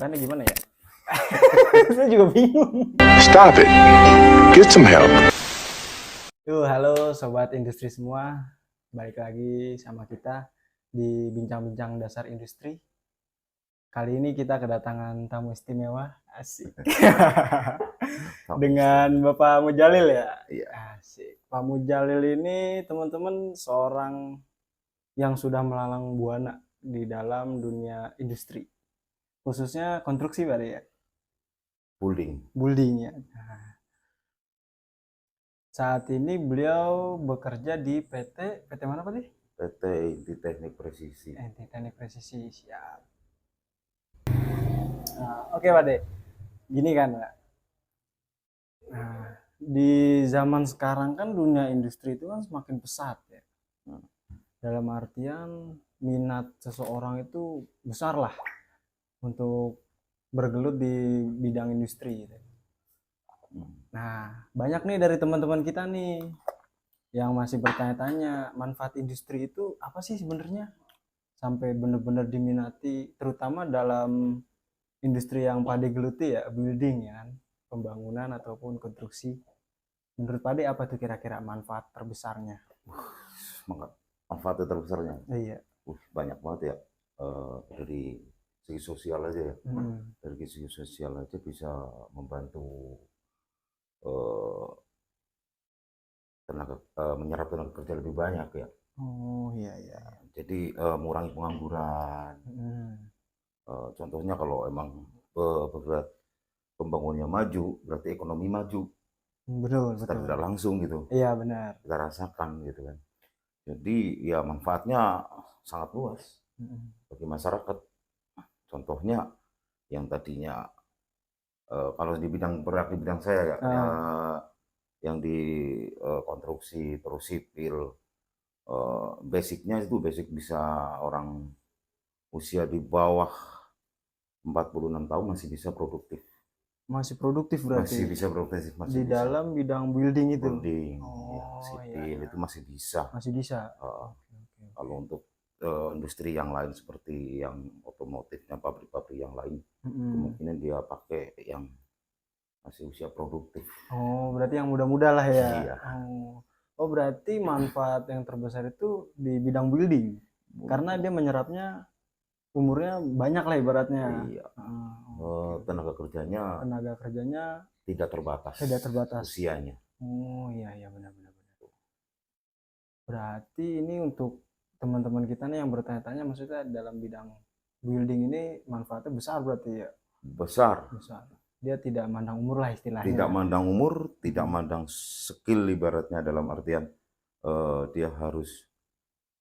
pembukaannya gimana ya? Saya juga bingung. Stop it. Get some help. Halo sobat industri semua, balik lagi sama kita di bincang-bincang dasar industri. Kali ini kita kedatangan tamu istimewa, asik. Dengan Bapak Mujalil ya. Iya. Asik. Pak Mujalil ini teman-teman seorang yang sudah melalang buana di dalam dunia industri, khususnya konstruksi Pak ya. Building ya. Nah, saat ini beliau bekerja di PT mana Pak nih? PT Inti Teknik Presisi. Inti Teknik Presisi, siap. Nah, oke Pak De, gini kan Pak. Nah, di zaman sekarang kan dunia industri itu kan semakin pesat ya. Dalam artian minat seseorang itu besar lah untuk bergelut di bidang industri gitu. Nah, banyak nih dari teman-teman kita nih yang masih bertanya-tanya manfaat industri itu apa sih sebenarnya, sampai benar-benar diminati, terutama dalam industri yang Pak De geluti ya, building ya kan, pembangunan ataupun konstruksi. Menurut Pak De apa tuh kira-kira manfaat terbesarnya? Manfaat terbesarnya? Iya. Banyak banget ya. Dari segi sosial aja ya. Dari segi sosial aja bisa membantu menyerap tenaga kerja lebih banyak ya. Oh iya iya. Jadi mengurangi pengangguran. Contohnya kalau emang bergerak pembangunannya maju, berarti ekonomi maju. Betul. Secara tidak langsung gitu. Iya benar. Kita rasakan gitu kan. Jadi ya manfaatnya sangat luas bagi masyarakat. Contohnya yang tadinya kalau di bidang saya ya, yang di konstruksi terus sipil, basicnya itu basic bisa orang usia di bawah 46 tahun masih bisa produktif. Masih produktif berarti? Masih bisa produktif. Di dalam bidang building itu? Building, ya, sipil itu masih bisa. Masih bisa? Kalau untuk industri yang lain seperti yang otomotifnya, pabrik-pabrik yang lain, kemungkinan dia pakai yang masih usia produktif. Oh, berarti yang muda-muda lah ya? Iya. Oh, berarti manfaat yang terbesar itu di bidang building, karena dia menyerapnya umurnya banyak lah ibaratnya. Iya. Tenaga kerjanya tidak terbatas usianya. Oh iya benar. Berarti ini untuk teman-teman kita nih yang bertanya-tanya, maksudnya dalam bidang building ini manfaatnya besar berarti ya? Besar. Dia tidak mandang umur lah istilahnya. Tidak mandang umur, tidak mandang skill ibaratnya, dalam artian dia harus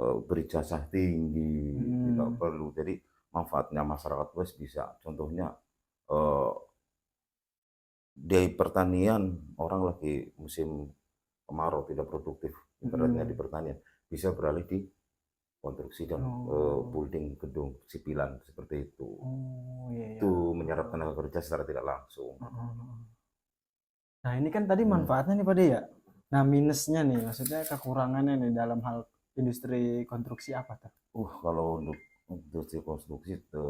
berijazah tinggi, tidak perlu. Jadi manfaatnya masyarakat luas bisa. Contohnya di pertanian, orang lagi musim kemarau tidak produktif, ibaratnya di pertanian, bisa beralih di konstruksi dan building gedung sipilan seperti itu. Itu menyerap tenaga kerja secara tidak langsung. Nah ini kan tadi manfaatnya nih Pak De ya. Nah minusnya nih, maksudnya kekurangannya nih dalam hal industri konstruksi apa tuh? Kalau untuk industri konstruksi itu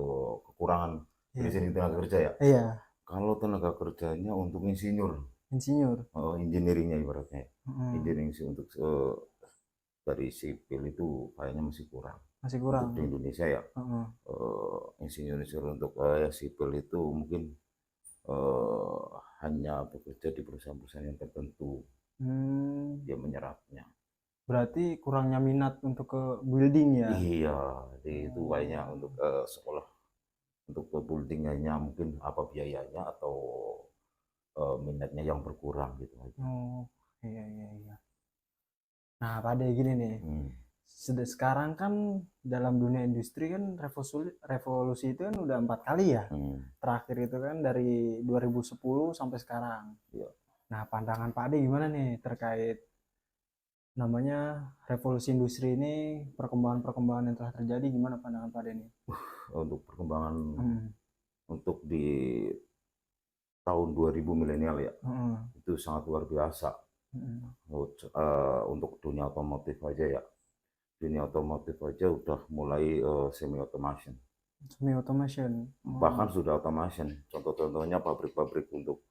kekurangan dari sini tenaga kerja ya. Iya. Kalau tenaga kerjanya untuk engineeringnya ibaratnya, engineering untuk dari sipil itu kayaknya masih kurang. Untuk di Indonesia ya, insinyur untuk sipil itu mungkin hanya bekerja di perusahaan-perusahaan yang tertentu. Dia menyerapnya. Berarti kurangnya minat untuk ke building ya? Iya, itu kayaknya untuk sekolah untuk ke building hanya mungkin apa biayanya atau minatnya yang berkurang gitu. Iya. Nah Pak De gini nih, sekarang kan dalam dunia industri kan revolusi itu kan udah 4 kali ya. Terakhir itu kan dari 2010 sampai sekarang. Iya. Nah pandangan Pak De gimana nih terkait namanya revolusi industri ini, perkembangan yang telah terjadi, gimana pandangan Pak De nih? Untuk perkembangan untuk di tahun 2000 milenial ya, itu sangat luar biasa. Untuk dunia otomotif aja ya, udah mulai semi automation. Semi automation. bahkan sudah automation. Contoh-contohnya pabrik-pabrik untuk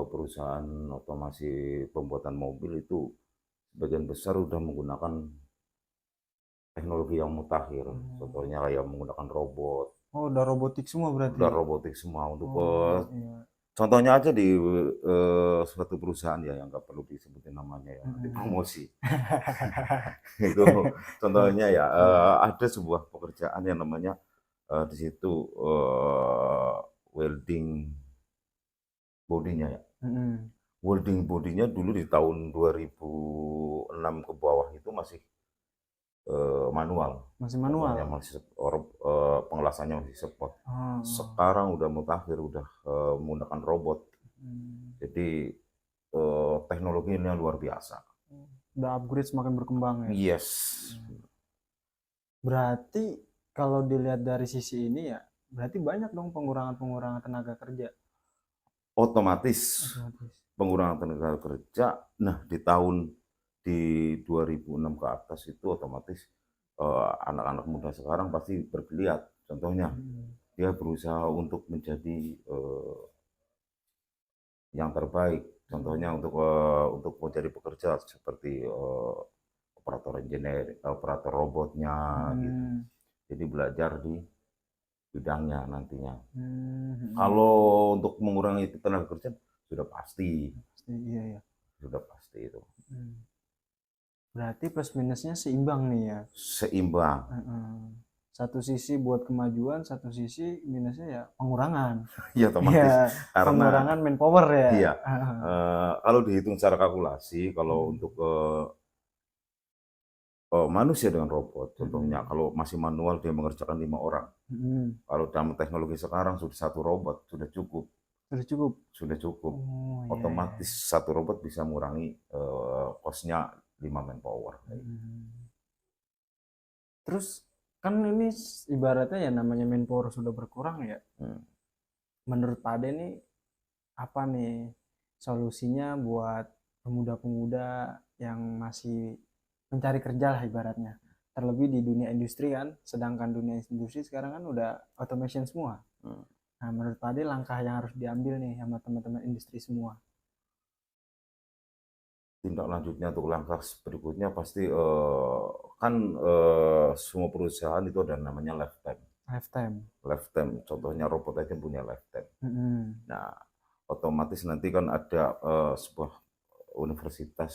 perusahaan otomasi pembuatan mobil itu sebagian besar sudah menggunakan teknologi yang mutakhir. Contohnya kayak menggunakan robot, Oh, udah robotik semua berarti. udah robotik semua untuk Iya. contohnya aja di suatu perusahaan ya yang nggak perlu disebutin namanya ya, nanti promosi. Itu contohnya ya, ada sebuah pekerjaan yang namanya di situ welding bodinya ya. Welding bodinya dulu di tahun 2006 ke bawah itu masih manual. Masih manual. Contohnya masih pengelasannya masih spot. Oh. Sekarang udah mutakhir, udah menggunakan robot. Jadi teknologinya luar biasa. Udah upgrade semakin berkembang ya. Yes. Berarti kalau dilihat dari sisi ini ya, berarti banyak dong pengurangan tenaga kerja. Otomatis pengurangan tenaga kerja. Nah, di 2006 ke atas itu otomatis anak-anak muda sekarang pasti bergeliat. Contohnya dia berusaha untuk menjadi yang terbaik. Contohnya untuk menjadi pekerja seperti operator engineer, operator robotnya gitu. Jadi belajar di bidangnya nantinya. Kalau untuk mengurangi tenaga kerja sudah pasti. Iya ya. Sudah pasti itu. Berarti plus minusnya seimbang nih ya. Seimbang. Satu sisi buat kemajuan, satu sisi minusnya ya pengurangan. Iya, otomatis. Ya, karena pengurangan manpower ya. Iya. Kalau dihitung secara kalkulasi, kalau untuk manusia dengan robot, contohnya kalau masih manual dia mengerjakan 5 orang. Kalau dalam teknologi sekarang sudah 1 robot sudah cukup. Sudah cukup. Sudah cukup. Oh, otomatis 1 robot bisa mengurangi cost-nya 5 manpower. Terus kan ini ibaratnya ya namanya manpower sudah berkurang ya. Menurut Pak Ade nih apa nih solusinya buat pemuda-pemuda yang masih mencari kerja lah ibaratnya, terlebih di dunia industri kan, sedangkan dunia industri sekarang kan udah automation semua. Nah, menurut Pak Ade langkah yang harus diambil nih sama teman-teman industri semua? Tindak lanjutnya untuk langkah berikutnya pasti kan semua perusahaan itu ada namanya lifetime. Lifetime, contohnya robot aja punya lifetime. Nah, otomatis nanti kan ada sebuah universitas,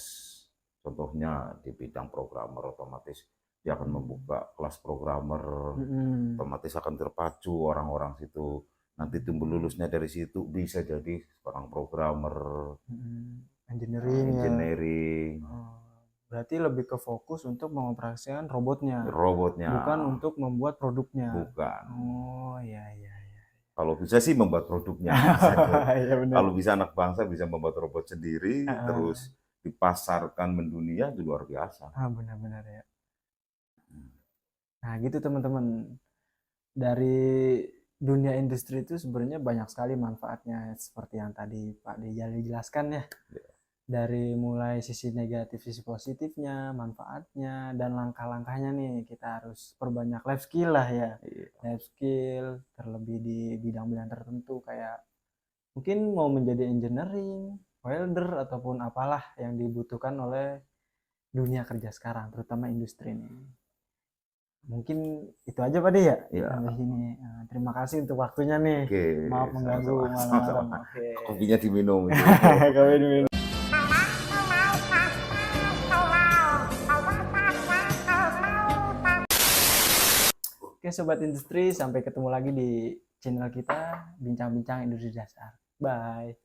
contohnya di bidang programmer, otomatis dia akan membuka kelas programmer, otomatis akan terpacu orang-orang situ. Nanti tumbuh lulusnya dari situ bisa jadi seorang programmer, engineering. Berarti lebih ke fokus untuk mengoperasikan robotnya, robotnya, bukan untuk membuat produknya. Bukan. Oh iya. Kalau bisa sih membuat produknya. Ya, kalau bisa anak bangsa bisa membuat robot sendiri, terus dipasarkan mendunia, itu luar biasa. Benar-benar ya. Nah gitu teman-teman, dari dunia industri itu sebenarnya banyak sekali manfaatnya seperti yang tadi Pak Dijali jelaskan ya. Dari mulai sisi negatif, sisi positifnya, manfaatnya, dan langkah-langkahnya nih kita harus perbanyak life skill lah ya. Life skill terlebih di bidang-bidang tertentu kayak mungkin mau menjadi engineering, welder ataupun apalah yang dibutuhkan oleh dunia kerja sekarang, terutama industri nih. Mungkin itu aja Pak De ya. Sampai sini. Nah, terima kasih untuk waktunya nih. Maaf mengganggu malam-malam. Kopinya diminum. Kopi diminum. Oke Sobat Industri, sampai ketemu lagi di channel kita Bincang-Bincang Industri Dasar. Bye.